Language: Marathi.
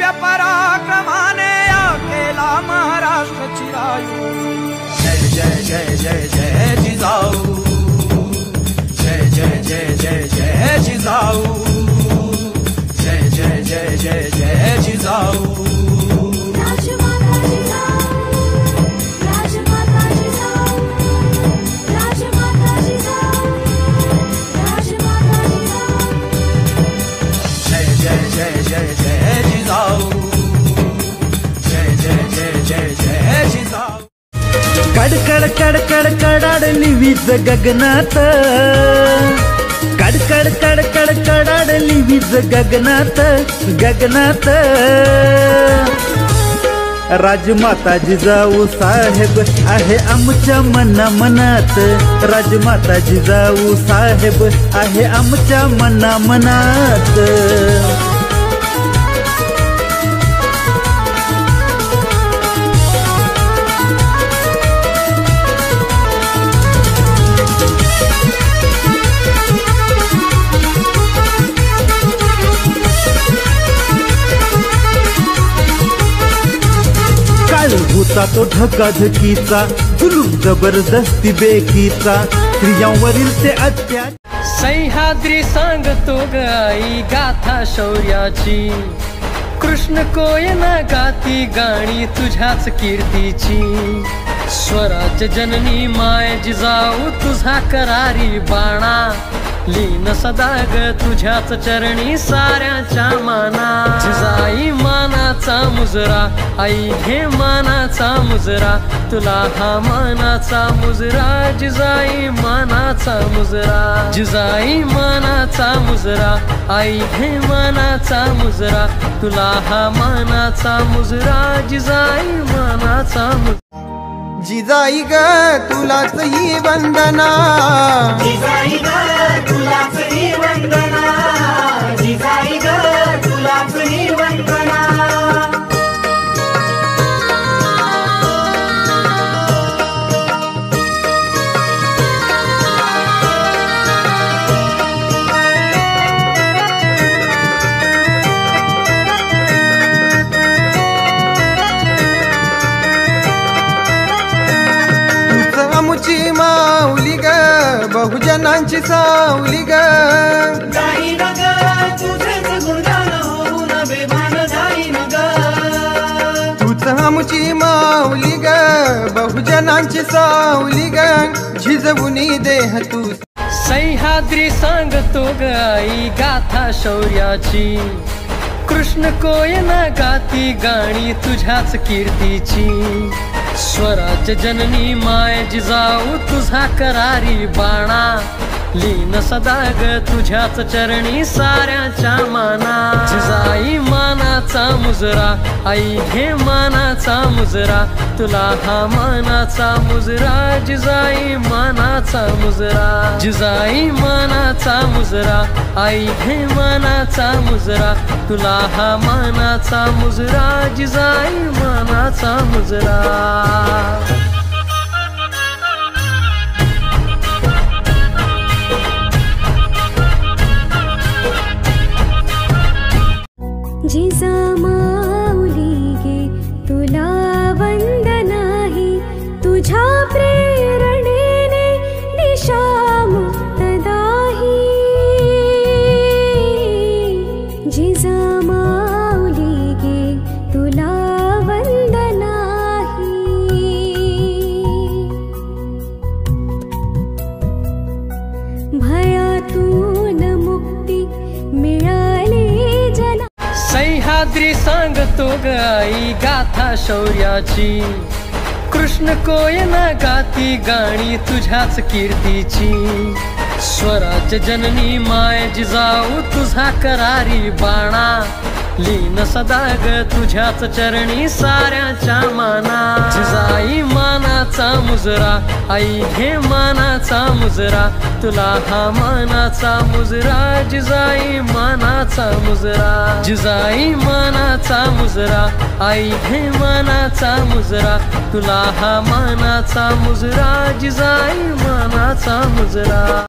शौर्य पराक्रमाने या केला महाराष्ट्र चिरायू। जय जय जय जय जय जिजाऊ, जय जय जय जय जय जिजाऊ, जय जय जय जय जय जिजाऊ। कडकड कडकड कडाडली वीज गगनात, कडकड कडकड कडाडली वीज गगनात गगनात। राजमाता जिजाऊ साहेब आहे आमच्या मनामनात, राजमाता जिजाऊ साहेब आहे आमच्या मनामनात। होता तो धकाधकीचा जुलूम जबरदस्ती बेकीचा, स्त्रियांवरील ते अत्याचार। सह्याद्री सांगतो गाई गाथा शौर्याची, कृष्ण कोयना गाती गाणी तुझ्याच कीर्तीची। स्वराज्य जननी माय जिजाऊ तुझा करारी बाणा, लीन सदा ग तुझ्याच चरणी साऱ्याच्या माना। जिजाई मानाचा मुजरा, आई घे मानाचा मुजरा, तुला हा मानाचा मुजरा। जिजाई मानाचा मुजरा, जिजाई मानाचा मुजरा, आई घे मानाचा मुजरा, तुला हा मानाचा मुजरा। जिजाई मानाचा मुजरा। जिजाई ग तुलाच ही वंदना, जिजाई ग तुलाच ही वंदना, जिजाई ग तुलाच ही वंदना। आमची माऊली ग बहुजनांची सावली ग, जाईन ग तुझेच गुणगान होऊन बेभान जाईन ग। तूच आमची माऊली ग बहुजनांची सावली ग, झिजवुनी देह तू। सह्याद्री सांगतो गाई गाथा शौर्याची, कृष्ण कोयना गाती गाणी तुझ्याच कीर्तीची। स्वराज्य जननी माय जिजाऊ तुझा करारी बाणा, लीन सदा ग तुझ्याच चरणी साऱ्याच्या माना। जिजाई मानाचा मुजरा, आई घे मानाचा मुजरा, तुला हा मानाचा मुजरा। जिजाई मानाचा मुजरा, जिजाई मानाचा मुजरा, आई घे मानाचा मुजरा, तुला हा मानाचा मुजरा। जिजाई मानाचा मुजरा। जिजा माऊली गे तुला वंदना ही, तुझ्या प्रेरणेने दिशा मुक्तदाही। जिजा माऊली गे तुला वंदना ही, भयातून मुक्ती मिळाली जला। सह्याद्री सांगतो गाई गाथा शौर्याची, कृष्ण कोयना गाती गाणी तुझ्याच कीर्तीची। स्वराज्य जननी माय जिजाऊ तुझा करारी बाणा, लीन सदा ग तुझ्याच चरणी साऱ्याच्या माना। जिजाई मानाचा मुजरा, आई घे मानाचा मुजरा, तुला हा मानाचा मुजरा। जिजाई मानाचा मुजरा, जिजाई मानाचा मुजरा, आई घे मानाचा मुजरा, तुला हा मानाचा मुजरा। जिजाई मानाचा मुजरा।